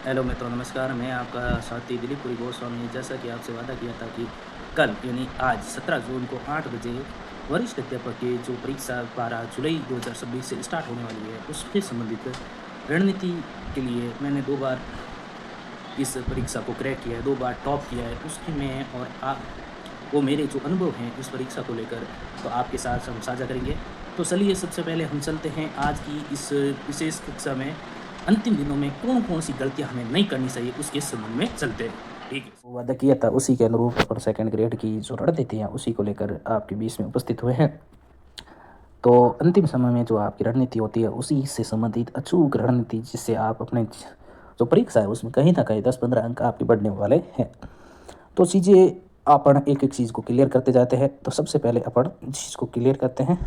Hello मित्रों, नमस्कार। मैं आपका साथी दिलीप गोस्वामी। जैसा कि आपसे वादा किया था कि कल यानी आज 17 जून को 8 बजे वरिष्ठ अध्यापक की जो परीक्षा 12 जुलाई 2026 से स्टार्ट होने वाली है, उसके संबंधित रणनीति के लिए मैंने 2 बार इस परीक्षा को क्रैक किया है, 2 बार टॉप किया है। उसकी मैं और आप वो मेरे जो अनुभव हैं इस परीक्षा को लेकर, तो आपके साथ हम साझा करेंगे। तो चलिए, सबसे पहले हम चलते हैं आज की इस विशेष कक्षा में अंतिम दिनों में कौन-कौन सी गलतियाँ हमें नहीं करनी चाहिए, उसके संबंध में चलते हैं। ठीक है? जो वादा किया था उसी के अनुरूप और सेकंड ग्रेड की जो रणनीति है उसी को लेकर आपके बीच में उपस्थित हुए हैं। तो अंतिम समय में जो आपकी रणनीति होती है उसी से संबंधित अचूक रणनीति, जिससे आप अपने जो परीक्षा है उसमें कहीं न कहीं 10-15 अंक आपके बढ़ने वाले हैं। तो चीज़ें अपन एक-एक चीज़ को क्लियर करते जाते हैं। तो सबसे पहले अपन इस चीज़ को क्लियर करते हैं,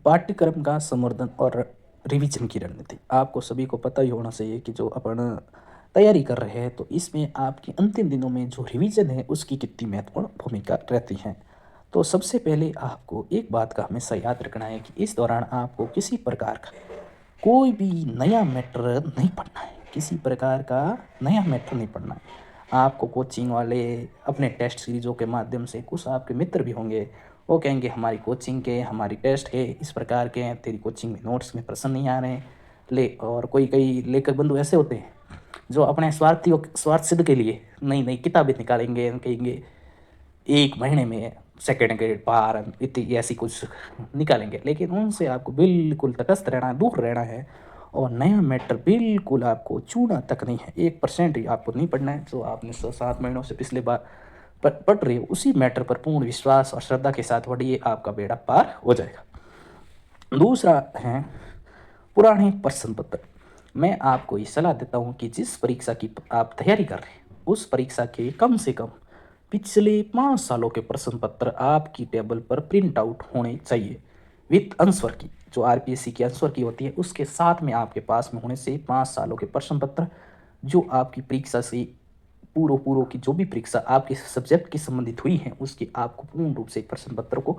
पाठ्यक्रम का संवर्धन और रिवीजन की रणनीति। आपको सभी को पता ही होना चाहिए कि जो अपन तैयारी कर रहे हैं तो इसमें आपके अंतिम दिनों में जो रिवीजन है उसकी कितनी महत्वपूर्ण भूमिका रहती है। तो सबसे पहले आपको एक बात का हमेशा याद रखना है कि इस दौरान आपको किसी प्रकार का कोई भी नया मैटर नहीं पढ़ना है, किसी प्रकार का नया मैटर नहीं पढ़ना है। आपको कोचिंग वाले अपने टेस्ट सीरीज़ों के माध्यम से, कुछ आपके मित्र भी होंगे, वो कहेंगे हमारी कोचिंग के, हमारी टेस्ट के इस प्रकार के हैं, तेरी कोचिंग में नोट्स में प्रश्न नहीं आ रहे हैं, ले। और कोई कई लेखक बंधु ऐसे होते हैं जो अपने स्वार्थ सिद्ध के लिए नई नई किताबें निकालेंगे, कहेंगे 1 महीने में सेकंड ग्रेड पार इतनी ऐसी कुछ निकालेंगे। लेकिन उनसे आपको बिल्कुल तटस्थ रहना है, दूर रहना है। और नया मैटर बिल्कुल आपको छूना तक नहीं है, 1% ही आपको नहीं पढ़ना है। जो आपने 7 महीनों से पिछले बार पढ़ रहे हो उसी मैटर पर पूर्ण विश्वास और श्रद्धा के साथ पढ़िए, आपका बेड़ा पार हो जाएगा। दूसरा है पुराने प्रश्न पत्र। मैं आपको ये सलाह देता हूँ कि जिस परीक्षा की आप तैयारी कर रहे हैं उस परीक्षा के कम से कम पिछले 5 सालों के प्रश्न पत्र आपकी टेबल पर प्रिंट आउट होने चाहिए, विथ आंसर की। जो आरपीएससी की आंसर की होती है उसके साथ में आपके पास में होने से 5 सालों के प्रश्न पत्र, जो आपकी परीक्षा से पूर्व पूर्व की जो भी परीक्षा आपके सब्जेक्ट की संबंधित हुई है उसकी आपको पूर्ण रूप से प्रश्न पत्र को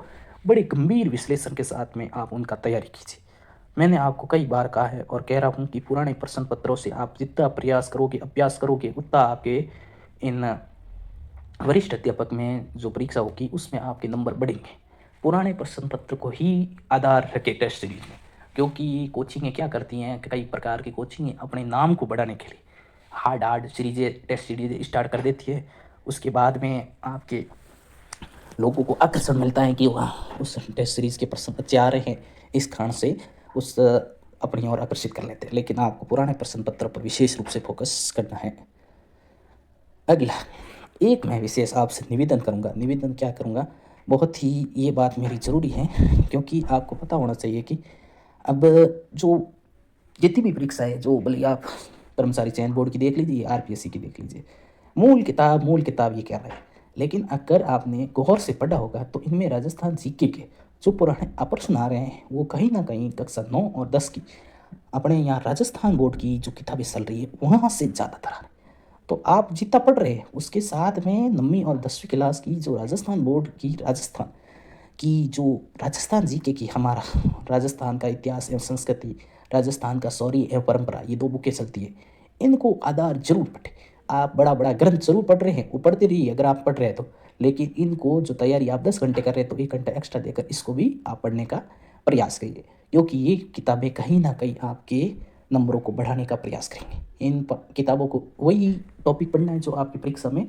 बड़े गंभीर विश्लेषण के साथ में आप उनका तैयारी कीजिए। मैंने आपको कई बार कहा है और कह रहा हूँ कि पुराने प्रश्न पत्रों से आप जितना प्रयास करोगे, अभ्यास करोगे, उतना आपके इन वरिष्ठ अध्यापक में जो परीक्षा होगी उसमें आपके नंबर बढ़ेंगे। पुराने प्रश्न पत्र को ही आधार रखे टेस्ट सीरीज में, क्योंकि कोचिंगें क्या करती हैं, कई प्रकार की कोचिंगें अपने नाम को बढ़ाने के लिए हार्ड हार्ड सीरीजें, टेस्ट सीरीजें स्टार्ट कर देती है। उसके बाद में आपके लोगों को आकर्षण मिलता है कि वाह उस टेस्ट सीरीज के प्रश्न अच्छे आ रहे हैं, इस कारण से उस अपनी ओर आकर्षित कर लेते हैं। लेकिन आपको पुराने प्रश्न पत्र पर विशेष रूप से फोकस करना है। अगला, एक मैं विशेष आपसे निवेदन करूँगा, निवेदन क्या करूँगा, बहुत ही ये बात मेरी ज़रूरी है, क्योंकि आपको पता होना चाहिए कि अब जो जितनी भी परीक्षा है, जो भले आप कर्मचारी चयन बोर्ड की देख लीजिए, आरपीएससी की देख लीजिए, मूल किताब ये कह रहा है। लेकिन अगर आपने गौर से पढ़ा होगा तो इनमें राजस्थान जीके के जो पुराने प्रश्न आ रहे हैं वो कहीं ना कहीं कक्षा 9 और 10 की अपने यहाँ राजस्थान बोर्ड की जो किताबें चल रही है वहाँ से ज़्यादातर आ रहे हैं। तो आप जितना पढ़ रहे हैं उसके साथ में 9वीं और 10वीं क्लास की जो राजस्थान बोर्ड की जो राजस्थान जीके की हमारा राजस्थान का इतिहास एवं संस्कृति, राजस्थान का शौर्य एवं परंपरा, ये 2 बुकें चलती है, इनको आधार जरूर पढ़े। आप बड़ा बड़ा ग्रंथ जरूर पढ़ रहे हैं, वो पढ़ते रहिए अगर आप पढ़ रहे हैं तो। लेकिन इनको जो तैयारी आप 10 घंटे कर रहे हैं तो 1 घंटा एक्स्ट्रा देकर इसको भी आप पढ़ने का प्रयास करिए, क्योंकि ये किताबें कहीं ना कहीं आपके नंबरों को बढ़ाने का प्रयास करेंगे। इन किताबों को वही टॉपिक पढ़ना है जो आपकी परीक्षा में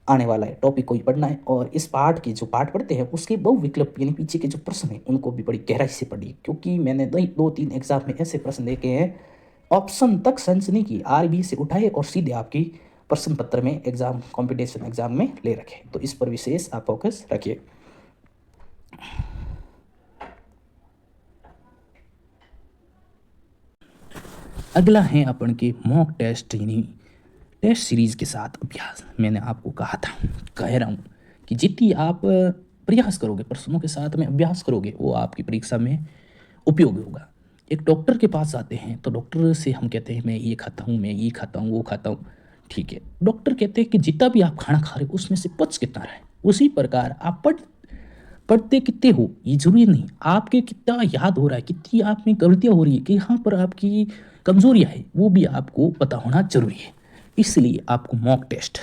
आने वाला है, टॉपिक को ही पढ़ना है। और इस पाठ की जो पाठ पढ़ते हैं उसके बहुविकल्प यानी पीछे के जो प्रश्न हैं उनको भी बड़ी गहराई से पढ़िए, क्योंकि मैंने 2-3 एग्जाम में ऐसे प्रश्न देखे हैं, ऑप्शन तक सर्च नहीं की, आरबी से उठाए और सीधे आपकी प्रश्न पत्र में एग्जाम कॉम्पिटिशन एग्जाम में ले रखे। तो इस पर विशेष आप फोकस रखिए। अगला है अपन के मॉक टेस्ट यानी टेस्ट सीरीज़ के साथ अभ्यास। मैंने आपको कहा था, कह रहा हूँ कि जितनी आप प्रयास करोगे, प्रश्नों के साथ में अभ्यास करोगे, वो आपकी परीक्षा में उपयोगी होगा। एक डॉक्टर के पास आते हैं तो डॉक्टर से हम कहते हैं मैं ये खाता हूँ, मैं ये खाता हूँ, वो खाता हूँ। ठीक है, डॉक्टर कहते हैं कि जितना भी आप खाना खा रहे हो उसमें से पच कितना रहा है। उसी प्रकार आप पढ़ते कितने हो ये जरूरी नहीं, आपके कितना याद हो रहा है, कितनी आप में गलतियाँ हो रही है, कि यहाँ पर आपकी कमज़ोरियाँ हैं वो भी आपको पता होना ज़रूरी है। इसलिए आपको मॉक टेस्ट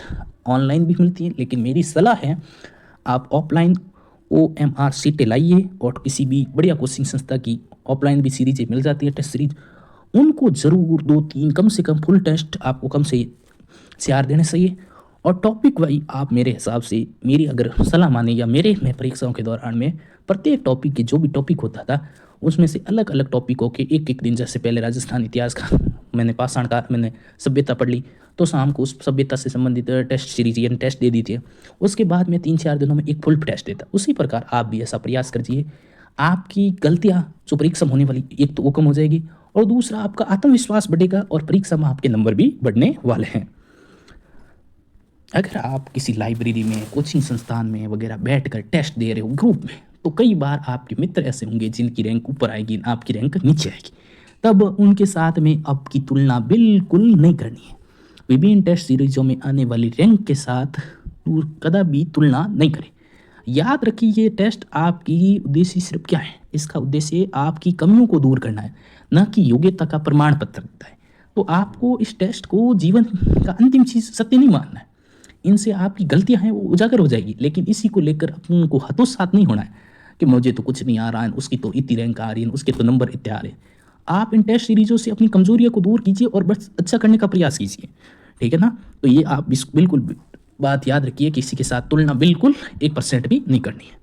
ऑनलाइन भी मिलती है, लेकिन मेरी सलाह है आप ऑफलाइन OMR सीटें लाइए और किसी भी बढ़िया कोचिंग संस्था की ऑफलाइन भी सीरीज़ें मिल जाती है, टेस्ट सीरीज, उनको ज़रूर 2-3 कम से कम फुल टेस्ट आपको कम से 4 देने चाहिए। और टॉपिक वाइज आप मेरे हिसाब से मेरी अगर सलाह माने या मेरे में परीक्षाओं के दौरान में प्रत्येक टॉपिक के जो भी टॉपिक होता था उसमें से अलग अलग टॉपिकों के एक एक दिन, जैसे पहले राजस्थान इतिहास का मैंने पाषाण का मैंने सभ्यता पढ़ ली, तो शाम को उस सभ्यता से संबंधित टेस्ट सीरीज यानी टेस्ट दे दी थी। उसके बाद में 3-4 दिनों में एक फुल टेस्ट देता। उसी प्रकार आप भी ऐसा प्रयास करिए, आपकी गलतियाँ जो परीक्षा में होने वाली एक तो वो कम हो जाएगी और दूसरा आपका आत्मविश्वास बढ़ेगा और परीक्षा में आपके नंबर भी बढ़ने वाले हैं। अगर आप किसी लाइब्रेरी में, कोचिंग संस्थान में वगैरह बैठकर टेस्ट दे रहे हो ग्रुप में, तो कई बार आपके मित्र ऐसे होंगे जिनकी रैंक ऊपर आएगी, आपकी रैंक नीचे आएगी। तब उनके साथ में आपकी तुलना बिल्कुल नहीं करनी है। विभिन्न टेस्ट सीरीजों में आने वाली रैंक के साथ कदापि तुलना नहीं करें। याद रखिए ये टेस्ट आपकी उद्देश्य सिर्फ क्या है, इसका उद्देश्य आपकी कमियों को दूर करना है, न कि योग्यता का प्रमाण पत्र देता है। तो आपको इस टेस्ट को जीवन का अंतिम चीज़ सत्य नहीं मानना है। इनसे आपकी गलतियां हैं वो उजागर हो जाएगी, लेकिन इसी को लेकर अपन को हतोत्साहित नहीं होना है कि मुझे तो कुछ नहीं आ रहा है, उसकी तो इतनी रैंक आ रही है, उसके तो नंबर इतने आ रहे हैं। आप इन टेस्ट सीरीजों से अपनी कमजोरियों को दूर कीजिए और बस अच्छा करने का प्रयास कीजिए, ठीक है ना। तो ये आप बिल्कुल बात याद रखिए, किसी के साथ तुलना बिल्कुल 1% भी नहीं करनी है।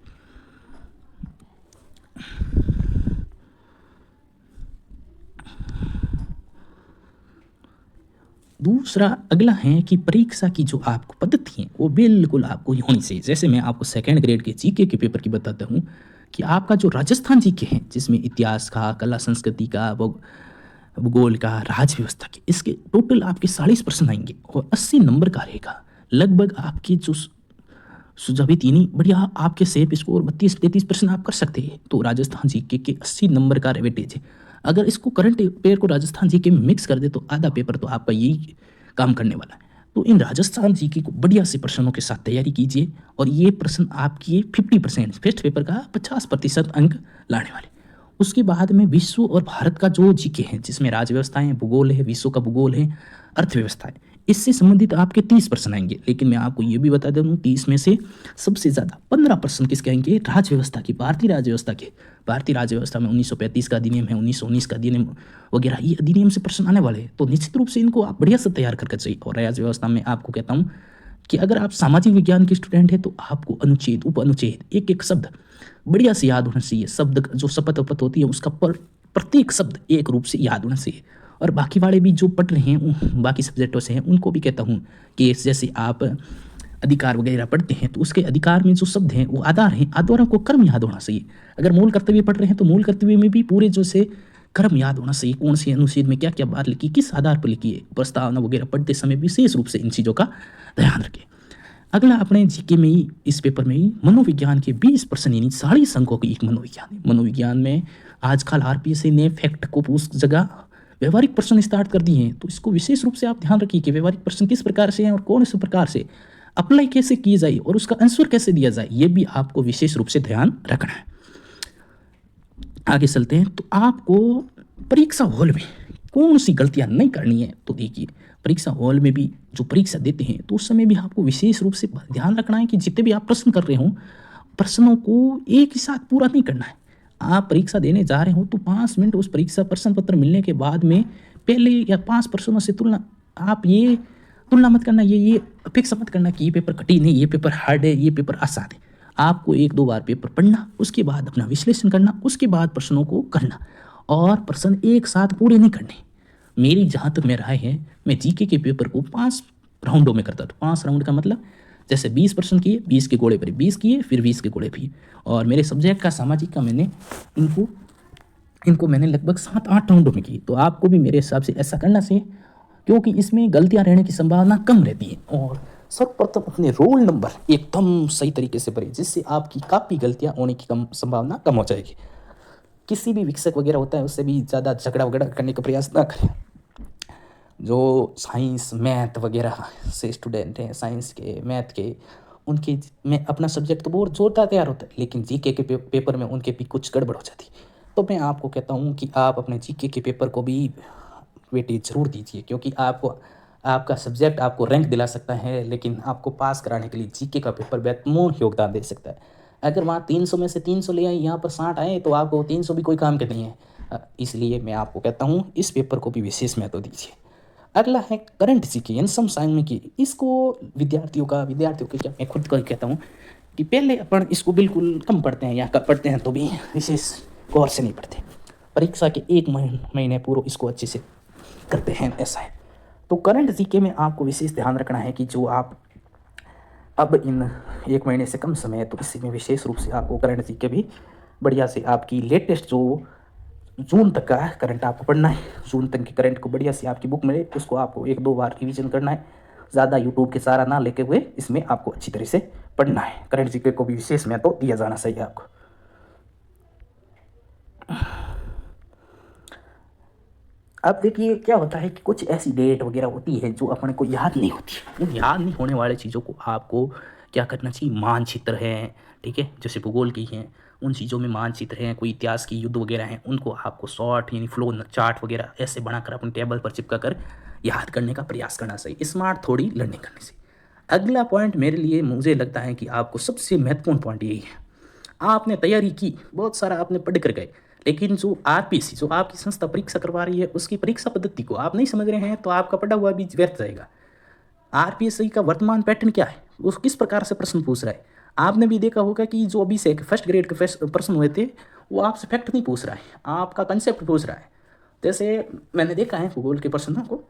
दूसरा अगला है कि परीक्षा की जो आपको पद्धति है वो बिल्कुल आपको होनी चाहिए। जैसे मैं आपको सेकंड ग्रेड के जीके के पेपर की बताता हूँ कि आपका जो राजस्थान जीके है, जिसमें इतिहास का, कला संस्कृति का, भूगोल का, राज व्यवस्था के, इसके टोटल आपके 40% आएंगे और 80 नंबर का रहेगा। लगभग आपकी जो सुझावी तीनी बढ़िया आपके सेफ स्कोर 32-33% आप कर सकते हैं। तो राजस्थान जीके के 80 नंबर का वेटेज है। अगर इसको करंट अफेयर को राजस्थान जीके में मिक्स कर दे तो आधा पेपर तो आपका यही काम करने वाला है। तो इन राजस्थान जीके को बढ़िया से प्रश्नों के साथ तैयारी कीजिए और ये प्रश्न आपकी 50% फर्स्ट पेपर का 50% अंक लाने वाले। उसके बाद में विश्व और भारत का जो जीके है, जिसमें राज्य व्यवस्थाएं, भूगोल है, विश्व का भूगोल है, अर्थव्यवस्था है, इससे संबंधित आपके 30% आएंगे। लेकिन मैं आपको ये भी बता दूं 30 में से सबसे ज़्यादा 15% किसके आएंगे, राज्य व्यवस्था की, भारतीय राज्य व्यवस्था के। भारतीय राज्य व्यवस्था में 1935 का अधिनियम है, 1919 का अधिनियम वगैरह, ये अधिनियम से प्रश्न आने वाले हैं। तो निश्चित रूप से इनको आप बढ़िया से तैयार करके चाहिए। और राज्य व्यवस्था में आपको कहता हूँ कि अगर आप सामाजिक विज्ञान के स्टूडेंट हैं तो आपको अनुच्छेद, उप अनुच्छेद, एक एक शब्द बढ़िया से याद होना चाहिए। शब्द जो शपथ वपथ होती है उसका प्रत्येक शब्द एक रूप से याद होना चाहिए। और बाकी वाले भी जो पढ़ रहे हैं बाकी सब्जेक्टों से हैं उनको भी कहता हूँ कि जैसे आप अधिकार वगैरह पढ़ते हैं तो उसके अधिकार में जो शब्द हैं वो आधार हैं, आधारों को कर्म याद होना चाहिए। अगर मूल कर्तव्य पढ़ रहे हैं तो मूल कर्तव्य में भी पूरे जो से कर्म याद होना चाहिए, कौन से अनुच्छेद में क्या क्या बात लिखी, किस आधार पर लिखी है। प्रस्तावना वगैरह पढ़ते समय विशेष रूप से इन चीज़ों का ध्यान रखें। अगला अपने जीके में ही, इस पेपर में ही मनोविज्ञान के 20% यानी 40 अंकों की एक मनोविज्ञान है। मनोविज्ञान में आजकल आरपीएससी ने फैक्ट को उस जगह व्यवहारिक प्रश्न स्टार्ट कर दिए हैं। तो इसको विशेष रूप से आप ध्यान रखिए कि व्यवहारिक प्रश्न किस प्रकार से हैं और कौन से प्रकार से अप्लाई कैसे किए जाए और उसका आंसर कैसे दिया जाए, ये भी आपको विशेष रूप से ध्यान रखना है। आगे चलते हैं। तो आपको परीक्षा हॉल में कौन सी गलतियां नहीं करनी है, तो देखिए परीक्षा हॉल में भी जो परीक्षा देते हैं तो उस समय भी आपको विशेष रूप से ध्यान रखना है कि जितने भी आप प्रश्न कर रहे हो प्रश्नों को एक ही साथ पूरा नहीं करना है। आप परीक्षा देने जा रहे हो तो 5 मिनट उस परीक्षा प्रश्न पत्र मिलने के बाद में पहले या 5 प्रश्नों से तुलना, आप ये तुलना मत करना, ये अपेक्षा मत करना कि ये पेपर कठिन है, ये पेपर हार्ड है, ये पेपर आसान है। आपको 1-2 बार पेपर पढ़ना, उसके बाद अपना विश्लेषण करना, उसके बाद प्रश्नों को करना और प्रश्न एक साथ पूरे नहीं करने। मेरी जहाँ तक मैं राय है, मैं जीके के पेपर को 5 राउंडों में करता था। 5 राउंड का मतलब जैसे 20% किए, 20 के घोड़े पर 20 किए, फिर 20 के घोड़े भी। और मेरे सब्जेक्ट का सामाजिक का मैंने इनको मैंने लगभग 7-8 राउंडों में की। तो आपको भी मेरे हिसाब से ऐसा करना चाहिए क्योंकि इसमें गलतियां रहने की संभावना कम रहती है। और सर्वप्रथम अपने रोल नंबर एकदम सही तरीके से भरें, जिससे आपकी काफ़ी गलतियां होने की संभावना कम हो जाएगी। किसी भी शिक्षक वगैरह होता है उससे भी ज़्यादा झगड़ा वगड़ा करने का प्रयास ना करें। जो साइंस मैथ वगैरह से स्टूडेंट हैं, साइंस के, मैथ के, उनके में अपना सब्जेक्ट तो बहुत जोरदार तैयार होता है, लेकिन जीके के पेपर में उनके भी कुछ गड़बड़ हो जाती है। तो मैं आपको कहता हूँ कि आप अपने जीके के पेपर को भी वेटेज ज़रूर दीजिए, क्योंकि आपको आपका सब्जेक्ट आपको रैंक दिला सकता है, लेकिन आपको पास कराने के लिए जीके का पेपर महत्वपूर्ण योगदान दे सकता है। अगर वहाँ 300 में से 300 ले आए, यहाँ पर 60 आए, तो आपको 300 भी कोई काम के नहीं है। इसलिए मैं आपको कहता हूँ इस पेपर को भी विशेष महत्व दीजिए। अगला है करंट जीके यानी समसामयिक की। इसको विद्यार्थियों के क्या, मैं खुद को ही कहता हूँ कि पहले अपन इसको बिल्कुल कम पढ़ते हैं या पढ़ते हैं तो भी विशेष गौर से नहीं पढ़ते। परीक्षा के एक महीने पूर्व इसको अच्छे से करते हैं, ऐसा है। तो करंट जीके में आपको विशेष ध्यान रखना है कि जो आप अब इन एक महीने से कम समय है, तो इसी में विशेष रूप से आपको करंट जीके भी बढ़िया से आपकी लेटेस्ट जो जून तक का करंट आपको पढ़ना है। जून तक के करंट को बढ़िया से आपकी बुक मिले, उसको आपको 1-2 बार रिवीजन करना है। ज़्यादा यूट्यूब के सहारा ना लेके हुए इसमें आपको अच्छी तरह से पढ़ना है। करंट जीके को भी विशेष महत्व तो दिया जाना चाहिए आपको। अब देखिए क्या होता है कि कुछ ऐसी डेट वगैरह होती है जो अपने को याद नहीं होती। उन याद नहीं होने वाले चीज़ों को आपको क्या करना चाहिए, मानचित्र है, ठीक है, जैसे भूगोल की हैं, उन चीज़ों में मानचित्र हैं, कोई इतिहास की युद्ध वगैरह हैं, उनको आपको शॉर्ट यानी फ्लो चार्ट वगैरह ऐसे बनाकर अपने टेबल पर चिपका कर याद करने का प्रयास करना चाहिए, स्मार्ट थोड़ी लर्निंग करने से। अगला पॉइंट मेरे लिए मुझे लगता है कि आपको सबसे महत्वपूर्ण पॉइंट यही है। आपने तैयारी की, बहुत सारा आपने पढ़ कर गए, लेकिन जो आरपीएससी जो आपकी संस्था परीक्षा करवा रही है उसकी परीक्षा पद्धति को आप नहीं समझ रहे हैं, तो आपका पढ़ा हुआ भी व्यर्थ जाएगा। आरपीएससी का वर्तमान पैटर्न क्या है, वो किस प्रकार से प्रश्न पूछ रहा है। आपने भी देखा होगा कि जो अभी से फर्स्ट ग्रेड के प्रश्न हुए थे, वो आपसे फैक्ट नहीं पूछ रहा है, आपका कंसेप्ट पूछ रहा है। जैसे मैंने देखा है भूगोल के प्रश्नों को,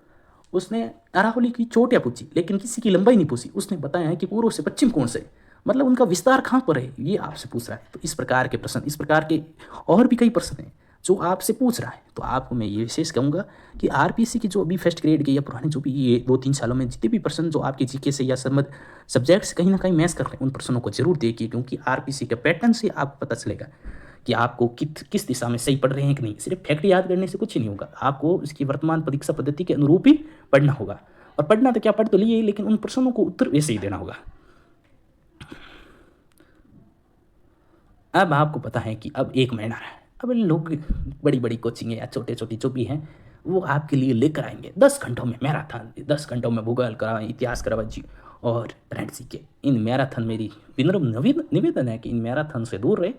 उसने अरावली की चोटियाँ पूछी लेकिन किसी की लंबाई नहीं पूछी, उसने बताया है कि पूर्व से पश्चिम कौन से, मतलब उनका विस्तार कहाँ पर है, ये आपसे पूछ रहा है। तो इस प्रकार के प्रश्न, इस प्रकार के और भी कई प्रश्न हैं जो आपसे पूछ रहा है। तो आपको मैं ये विशेष कहूँगा कि आरपीएससी की जो अभी फर्स्ट ग्रेड के या पुराने जो भी ये 2-3 सालों में जितने भी प्रश्न जो आपके जीके से या सब्जेक्ट से कहीं ना कहीं मैच कर रहे हैं, उन प्रश्नों को जरूर देखिए, क्योंकि आरपीएससी के पैटर्न से आपको पता चलेगा कि आपको किस दिशा में सही पढ़ रहे हैं कि नहीं। सिर्फ फैक्ट याद करने से कुछ नहीं होगा, आपको इसकी वर्तमान परीक्षा पद्धति के अनुरूप ही पढ़ना होगा। और पढ़ना तो क्या, पढ़ तो लिए, लेकिन उन प्रश्नों को उत्तर वैसे ही देना होगा। अब आपको पता है कि अब 1 महीना है, अब लोग बड़ी बड़ी कोचिंग या छोटे छोटी जो भी हैं वो आपके लिए लेकर आएंगे 10 घंटों में मैराथन, 10 घंटों में भूगोल कराएं, इतिहास कराएं जी और करंट जीके। इन मैराथन मेरी विनम्र निवेदन है कि इन मैराथन से दूर रहे,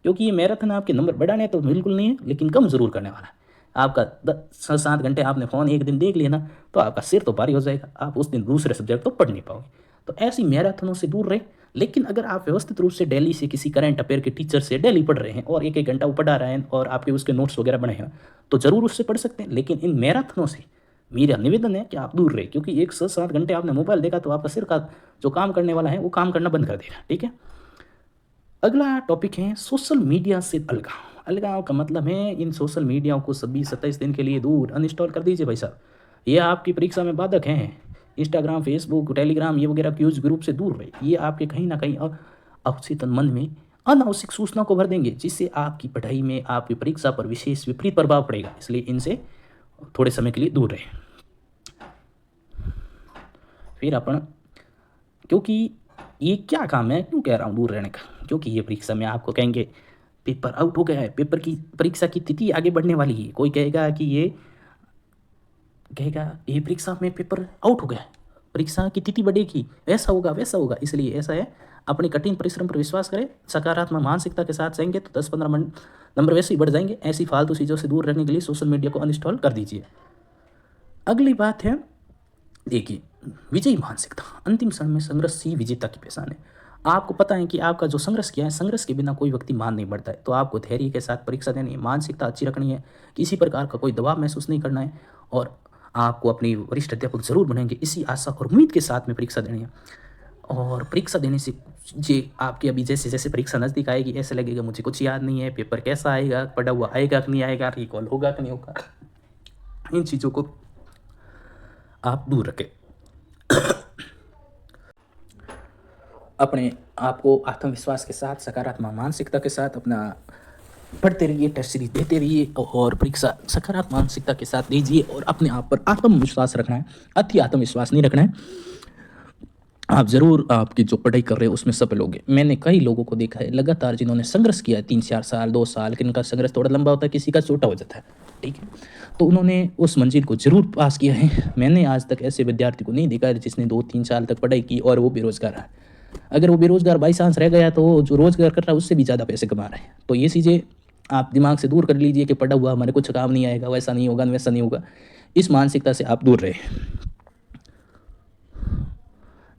क्योंकि ये मैराथन आपके नंबर बढ़ाने तो बिल्कुल नहीं है, लेकिन कम ज़रूर करने वाला है। आपका 7 घंटे आपने फ़ोन एक दिन देख लिया ना, तो आपका सिर तो भारी हो जाएगा, आप उस दिन दूसरे सब्जेक्ट तो पढ़ नहीं पाओगे। तो ऐसी मैराथनों से दूर रहे। लेकिन अगर आप व्यवस्थित रूप से डेली से किसी करंट अफेयर के टीचर से डेली पढ़ रहे हैं और 1-1 घंटा वो पढ़ा रहे हैं और आपके उसके नोट्स वगैरह बने हैं, तो ज़रूर उससे पढ़ सकते हैं। लेकिन इन मैराथनों से मेरा निवेदन है कि आप दूर रहे, क्योंकि 1 से 7 घंटे आपने मोबाइल देखा तो आपका सिर का जो काम करने वाला है वो काम करना बंद कर देगा, ठीक है। अगला टॉपिक है सोशल मीडिया से अलगाव। अलगाव का मतलब है इन सोशल मीडिया को सभी 27 दिन के लिए दूर अनइंस्टॉल कर दीजिए भाई साहब, ये आपकी परीक्षा में बाधक हैं। इंस्टाग्राम, फेसबुक, टेलीग्राम ये वगैरह यूज ग्रुप से दूर रहे, ये आपके कहीं ना कहीं अवचेतन मन में अनावश्यक सूचना को भर देंगे, जिससे आपकी पढ़ाई में, आपकी परीक्षा पर विशेष विपरीत प्रभाव पड़ेगा। इसलिए इनसे थोड़े समय के लिए दूर रहे। फिर अपन, क्योंकि ये क्या काम है, क्यों कह रहा हूँ दूर रहने का, क्योंकि ये परीक्षा में आपको कहेंगे पेपर आउट हो गया है, पेपर की परीक्षा की तिथि आगे बढ़ने वाली है, कोई कहेगा कि ये परीक्षा में पेपर आउट हो गया है, परीक्षा की तिथि बढ़ेगी, ऐसा होगा वैसा होगा। इसलिए ऐसा है, अपने कठिन परिश्रम पर विश्वास करें, सकारात्मक मानसिकता के साथ जाएंगे तो 10-15 नंबर वैसे ही बढ़ जाएंगे। ऐसी फालतू चीज़ों से दूर रहने के लिए सोशल मीडिया को अनइंस्टॉल कर दीजिए। अगली बात है, देखिए, विजयी मानसिकता। अंतिम क्षण में संघर्ष ही विजेता की पहचान है। आपको पता है कि आपका जो संघर्ष किया है, संघर्ष के बिना कोई व्यक्ति मान नहीं बढ़ता है। तो आपको धैर्य के साथ परीक्षा देनी है, मानसिकता अच्छी रखनी है, किसी प्रकार का कोई दबाव महसूस नहीं करना है, और आपको अपनी वरिष्ठ अध्यापक जरूर बनेंगे, इसी आशा और उम्मीद के साथ में परीक्षा देनी है। और परीक्षा देने से जे आपकी अभी जैसे जैसे परीक्षा नज़दीक आएगी, ऐसे लगेगा मुझे कुछ याद नहीं है, पेपर कैसा आएगा, पढ़ा हुआ आएगा कि नहीं आएगा, रिकॉल होगा कि नहीं होगा। इन चीज़ों को आप दूर रखें। अपने आप को आत्मविश्वास के साथ, सकारात्मक मानसिकता के साथ अपना पढ़ते रहिए, टेस्ट सीरीज देते रहिए और परीक्षा सकारात्मक मानसिकता के साथ दीजिए। और अपने आप पर आत्मविश्वास रखना है, अति आत्मविश्वास नहीं रखना है। आप ज़रूर आपकी जो पढ़ाई कर रहे हो उसमें सफल होंगे। मैंने कई लोगों को देखा है लगातार जिन्होंने संघर्ष किया है 3-4 साल, 2 साल, किन का संघर्ष थोड़ा लंबा होता है, किसी का छोटा हो जाता है, ठीक है। तो उन्होंने उस मंजिल को ज़रूर पास किया है। मैंने आज तक ऐसे विद्यार्थी को नहीं देखा है जिसने 2-3 साल तक पढ़ाई की और वो बेरोज़गार है। अगर वो बेरोज़गार बाई चांस रह गया तो जो रोज़गार कर रहा है उससे भी ज़्यादा पैसे कमा रहा है। तो ये चीज़ें आप दिमाग से दूर कर लीजिए कि पढ़ा हुआ हमारे कुछ काम नहीं आएगा, वैसा नहीं होगा, वैसा नहीं होगा। इस मानसिकता से आप दूर रहें।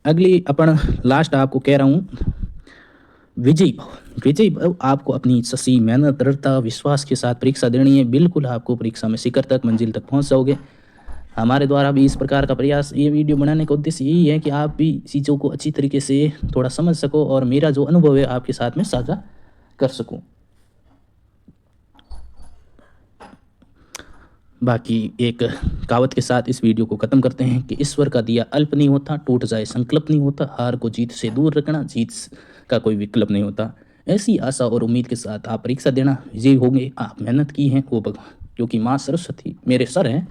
अगली अपन लास्ट आपको कह रहा हूँ, विजयी भव। विजयी भव आपको अपनी सच्ची मेहनत, दृढ़ता, विश्वास के साथ परीक्षा देनी है। बिल्कुल आपको परीक्षा में शिखर तक, मंजिल तक पहुँच जाओगे। हमारे द्वारा भी इस प्रकार का प्रयास, ये वीडियो बनाने का उद्देश्य यही है कि आप भी चीज़ों को अच्छी तरीके से थोड़ा समझ सको और मेरा जो अनुभव है आपके साथ में साझा कर सकूँ। बाकी एक कहावत के साथ इस वीडियो को ख़त्म करते हैं कि ईश्वर का दिया अल्प नहीं होता, टूट जाए संकल्प नहीं होता, हार को जीत से दूर रखना, जीत का कोई विकल्प नहीं होता। ऐसी आशा और उम्मीद के साथ आप परीक्षा देना, विजयी होंगे। आप मेहनत की हैं, वो भगवान, क्योंकि माँ सरस्वती मेरे सर हैं।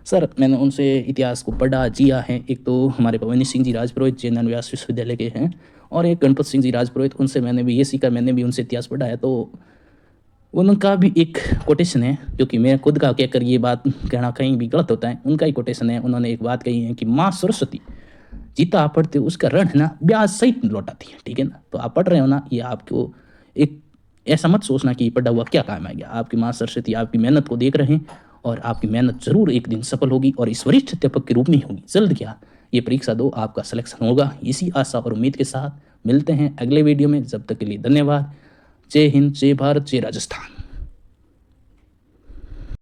सर, मैंने उनसे इतिहास को पढ़ा, जिया है। एक तो हमारे भवानी सिंह जी राजपुरोहित जैन व्यास विश्वविद्यालय के हैं और एक गणपत सिंह जी राजपुरोहित, उनसे मैंने भी ये सीखा, मैंने भी उनसे इतिहास पढ़ा है। तो उनका भी एक कोटेशन है, क्योंकि मैं खुद का कहकर ये बात कहना कहीं भी गलत होता है। उनका ही कोटेशन है। उन्होंने एक बात कही है कि माँ सरस्वती जितना आप पढ़ते हो उसका ऋण है ना ब्याज सहित लौटाती है। ठीक है ना। तो आप पढ़ रहे हो ना, ये आपको एक ऐसा मत सोचना कि पढ़ा हुआ क्या काम आएगा। आपकी माँ सरस्वती आपकी मेहनत को देख रहे हैं और आपकी मेहनत जरूर एक दिन सफल होगी और इस वरिष्ठ अध्यापक के रूप में होगी। जल्द क्या, ये परीक्षा दो, आपका सिलेक्शन होगा। इसी आशा और उम्मीद के साथ मिलते हैं अगले वीडियो में। जब तक के लिए धन्यवाद। जय हिंद, जय भारत, जय राजस्थान।